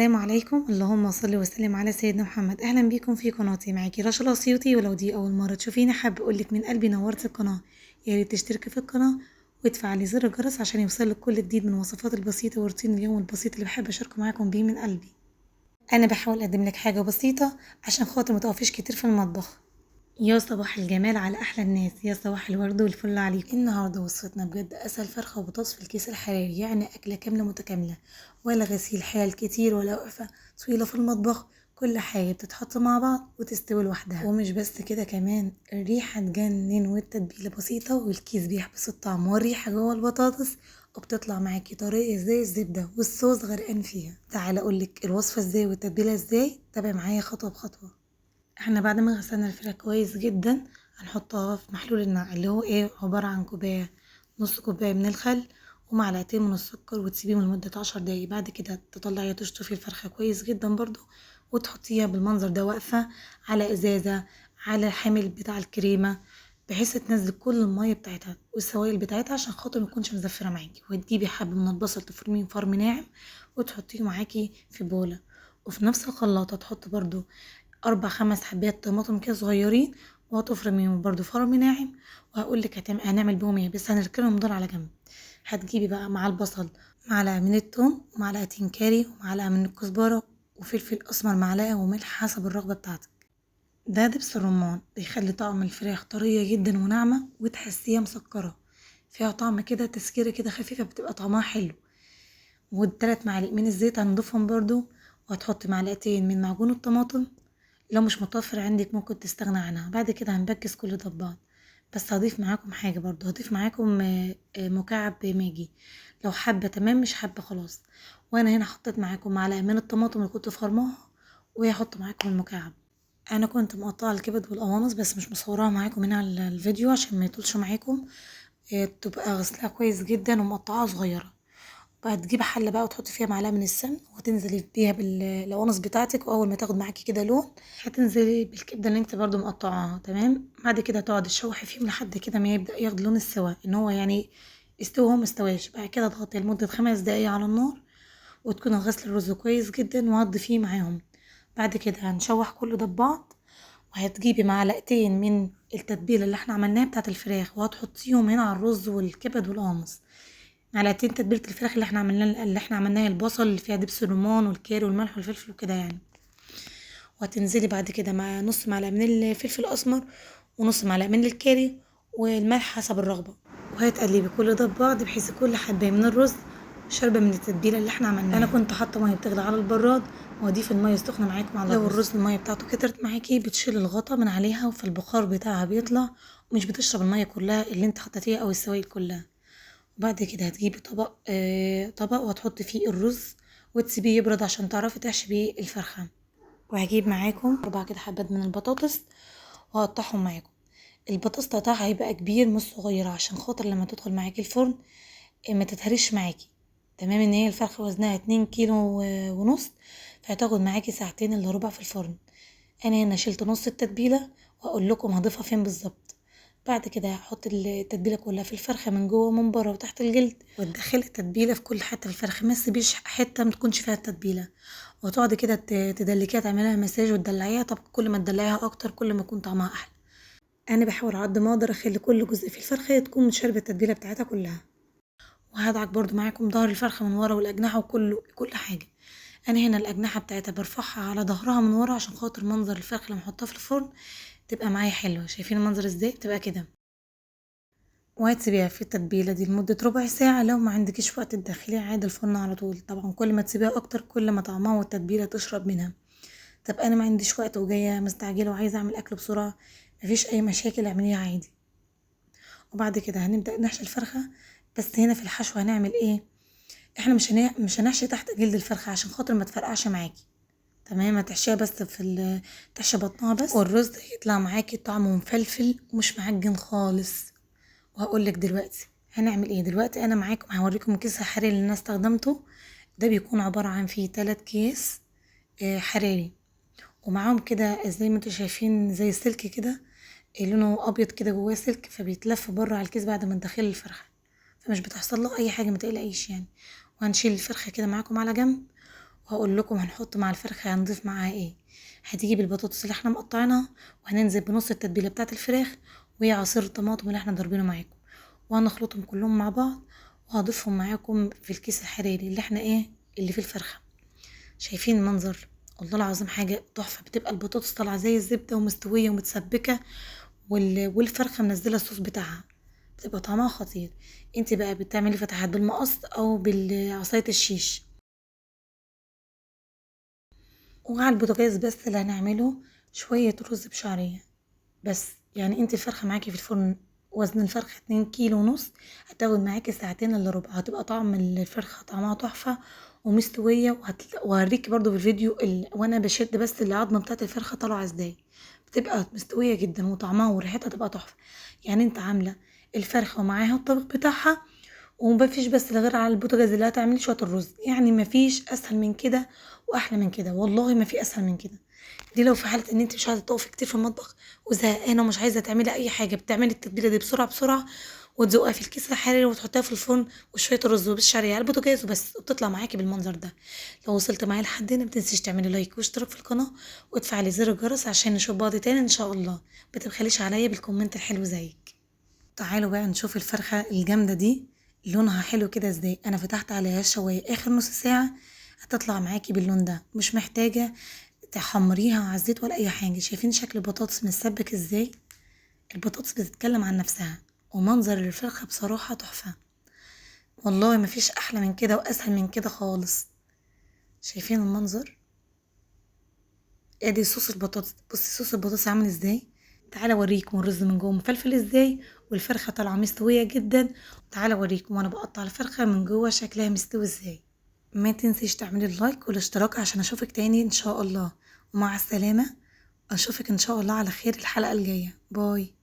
السلام عليكم، اللهم صل وسلم على سيدنا محمد. اهلا بيكم في قناتي، معاكي رشا الاسيوطي. ولو دي اول مره تشوفيني حابه اقولك من قلبي نورت القناه، يا ريت تشتركي في القناه وتفعلي زر الجرس عشان يوصلك كل جديد من الوصفات البسيطه وروتين اليوم البسيط اللي بحب اشاركه معاكم بيه من قلبي. انا بحاول اقدم لك حاجه بسيطه عشان خاطر متقفيش كتير في المطبخ. يا صباح الجمال على احلى الناس، يا صباح الورد والفل عليكم. النهارده وصفتنا بجد اسهل فرخه وبطاطس في الكيس الحراري، يعني اكله كامله متكامله، ولا غسيل حلال كتير ولا وقفه طويله في المطبخ. كل حاجه بتتحط مع بعض وتستوي لوحدها. ومش بس كده، كمان الريحه تجنن والتتبيله بسيطه والكيس بيحبس الطعم والريحه جوه البطاطس، وبتطلع معاكي طريه زي الزبده والصوص غرقان فيها. تعالى اقولك الوصفه ازاي والتتبيله ازاي، تابع معايا خطوه بخطوه. احنا بعد ما غسلنا الفراخ كويس جدا هنحطها في محلول النقع اللي هو عبارة عن كوباية، نص كوباية من الخل ومعلقتين من السكر، وتسيبيهم لمدة 10 دقايق. بعد كده تطلعيها تشطفي الفرخة كويس جدا برضو، وتحطيها بالمنظر ده واقفة على ازازة، على الحامل بتاع الكريمة، بحيث تنزل كل المية بتاعتها والسوائل بتاعتها عشان خاطر متكونش مزفرة معاكي. وتجيبي حبة من البصل تفرميه فرم ناعم وتحطيه معاكي في بولة، وفي نفس الخلاطة تحط برضو 4 5 حبات طماطم كده صغيرين وهتفرميهم برضو فرم ناعم. وهقولك هنعمل بيهم ايه، بس هنركنهم دول على جنب. هتجيبي بقى مع البصل معلقة من الثوم ومعلقتين كاري ومعلقة من الكزبرة وفلفل اسمر معلقة وملح حسب الرغبة بتاعتك. ده دبس الرمان بيخلي طعم الفراخ طرية جدا وناعمة وتحسيها مسكرة، فيها طعم كده تسكيرة كده خفيفة، بتبقى طعمها حلو. و3 معالق من الزيت هنضيفهم برضو، وهتحطي معلقتين من معجون الطماطم، لو مش متوفر عندك ممكن تستغنى عنها. بعد كده هنبكس كل ده ببعض. بس هضيف معاكم حاجة برضو، هضيف معاكم مكعب ماجي، لو حابة تمام مش حابة خلاص. وانا هنا حطيت معاكم معلقة من الطماطم اللي كنت فرماها، وهحط معاكم المكعب. انا كنت مقطعه الكبد والقوانص بس مش مصوراها معاكم هنا على الفيديو عشان ما يطولش معاكم. تبقى غسلها كويس جدا ومقطعها صغيره. بقى تجيبي حله بقى وتحطي فيها معلقه من السمن وتنزلي بيها بالقوانص بتاعتك، واول ما تاخد معاكي كده لون هتنزلي بالكبده اللي انت برضو مقطعاها تمام. بعد كده تقعد تشوحي فيهم لحد كده ما يبدا ياخد لون السوا، ان هو يعني يستوي هو مستواش. بعد كده تغطي لمده 5 دقايق على النار، وتكون غسل الرز كويس جدا وهتضيفيه معاهم. بعد كده هنشوح كله ده ببعض، وهتجيبي معلقتين من التتبيله اللي احنا عملناها بتاعه الفراخ وهتحطيهم هنا على الرز والكبد والقوانص. معلقتين تتبيله الفراخ اللي احنا عملناها البصل اللي فيها دبس الرمان والكاري والملح والفلفل وكده يعني. وهتنزلي بعد كده مع نص معلقه من الفلفل الاسمر ونص معلقه من الكاري والملح حسب الرغبه. وهتقلبي كل ده ببعض بحيث كل حبايه من الرز شاربه من التتبيله اللي احنا عملناها. انا كنت حاطه ميه بتغلي على البراد واضيف الميه السخنه معاكم على الرز. لو الرز الميه بتاعته كترت معاكي بتشيل الغطا من عليها فالبخار بتاعها بيطلع، ومش بتشرب الميه كلها اللي انت حطيتيها او السوائل كلها. وبعد كده هتجيبي طبق وهتحطي فيه الرز وتسيبيه يبرد عشان تعرفي تحشي بيه الفرخه. وهجيب معاكم 4 كده حبات من البطاطس وهقطعهم معاكم. البطاطس قطعها هيبقى كبير مش صغير عشان خاطر لما تدخل معاكي الفرن ما تتهرش معاكي. تمام، ان هي الفرخه وزنها 2 كيلو ونص، فهتاخد معاكي ساعتين الا ربع في الفرن. انا هنا شلت نص التتبيله وهقول لكم هضيفها فين بالظبط. بعد كده هحط التتبيله كلها في الفرخه من جوه ومن بره وتحت الجلد، وتدخلي التتبيله في كل حته الفرخه، ما تسيبيش حته ما تكونش فيها التتبيله. وتقعدي كده تدلكيها تعمليها مساج وتدلعيها. طب كل ما تدلعيها اكتر كل ما يكون طعمها احلى. انا بحاول على قد ما اقدر اخلي كل جزء في الفرخه تكون شاربه التتبيله بتاعتها كلها. وهدعك برضو معاكم ظهر الفرخه من ورا والاجنحه وكله كل حاجه. انا هنا الاجنحه بتاعتها برفعها على ظهرها من ورا عشان خاطر منظر الفرخه لما احطها في الفرن تبقى معايا حلوه. شايفين المنظر ازاي بتبقى كده. وهتسيبيها في التتبيله دي لمده ربع ساعه. لو ما عندكيش وقت تدخليها عادي الفرن على طول، طبعا كل ما تسيبيها اكتر كل ما طعمها والتتبيله تشرب منها. طب انا ما عنديش وقت وجايه مستعجله وعايزه اعمل اكل بسرعه، مفيش اي مشاكل، اعمليها عادي. وبعد كده هنبدا نحشي الفرخه. بس هنا في الحشو هنعمل ايه، احنا مش هنحشي تحت جلد الفرخه عشان خاطر ما تفرقعش معاكي. تمام، هتحشيها بس تحشي بطنها بس، والرز يطلع معاكي طعمه مفلفل ومش معجن خالص. وهقولك دلوقتي هنعمل ايه. دلوقتي انا معاكم هوريكم الكيس الحراري اللي انا استخدمته. ده بيكون عباره عن فيه 3 كيس حراري، ومعاهم كده زي ما انتوا شايفين زي السلك كده، لونه ابيض كده جواه سلك، فبيتلف بره على الكيس بعد ما تدخلي الفرخه، فمش بتحصل له اي حاجه، ما تقلقيش يعني. وهنشيل الفرخه كده معاكم على جنب، وهقول لكم هنحط مع الفرخة هنضيف معاها ايه. هتجيب البطاطس اللي احنا مقطعينها وهننزل بنص التتبيلة بتاعة الفراخ وعصير الطماطم اللي احنا ضاربينه معاكم، وهنخلطهم كلهم مع بعض وهضيفهم معاكم في الكيس الحراري اللي احنا اللي فيه الفرخة. شايفين المنظر؟ والله العظيم حاجة تحفة، بتبقى البطاطس طالعة زي الزبدة ومستوية ومتسبكة والفرخة منزلة الصوص بتاعها، بتبقى طعمها خطير. انت بقى بتعملي فتحات بالمقص او بالعصاية الشيش. وعلى البوتاجاز بس اللي هنعمله شوية رز بشعرية بس. يعني انت الفرخة معاكي في الفرن وزن الفرخة 2 كيلو ونص، هتاخد معاكي ساعتين الا ربع، هتبقى طعم الفرخة طعمها تحفة ومستوية. وهوريكي برضو في الفيديو وانا بشد بس العظمة بتاعت الفرخة طالعة ازاي، بتبقى مستوية جدا وطعمها وريحتها تبقى تحفة. يعني انت عاملة الفرخة ومعاها الطبق بتاعها ومفيش بس غير على البوتاجاز اللي هتعملي شوية الرز. يعني مفيش اسهل من كده واحلى من كده، والله ما في اسهل من كده. دي لو في حاله ان انت مش عايزه تقفي كتير في المطبخ وزهقانه ومش عايزه تعملي اي حاجه، بتعملي التتبيله دي بسرعه بسرعه وتزقها في الكيس الحراري وتحطيها في الفرن وشويه الرز وبالشعريه على البوتاجاز وبس، وبتطلع معاكي بالمنظر ده. لو وصلت معايا لحد هنا متنسيش تعملي لايك واشتراك في القناه وتفعلي زر الجرس عشان نشوف بعض تاني ان شاء الله. متبخليش عليا بالكومنت الحلو زيك. تعالوا بقى نشوف الفرخه الجامده دي لونها حلو كده ازاي. انا فتحت عليها الشوايه اخر نص ساعه، هتطلع معاكي باللون ده، مش محتاجه تحمريها على الزيت ولا اي حاجه. شايفين شكل البطاطس متسبك ازاي؟ البطاطس بتتكلم عن نفسها، ومنظر الفرخه بصراحه تحفه. والله مفيش احلى من كده واسهل من كده خالص. شايفين المنظر؟ ادي صوص البطاطس، بصي صوص البطاطس عامل ازاي. تعالى اوريكم الرز من جوه مفلفل ازاي والفرخه طالعه مستويه جدا. تعالى اوريكم وانا بقطع الفرخه من جوه شكلها مستوي ازاي. ما تنسيش تعملي اللايك والاشتراك عشان اشوفك تاني ان شاء الله. ومع السلامه، اشوفك ان شاء الله على خير الحلقه الجايه. باي.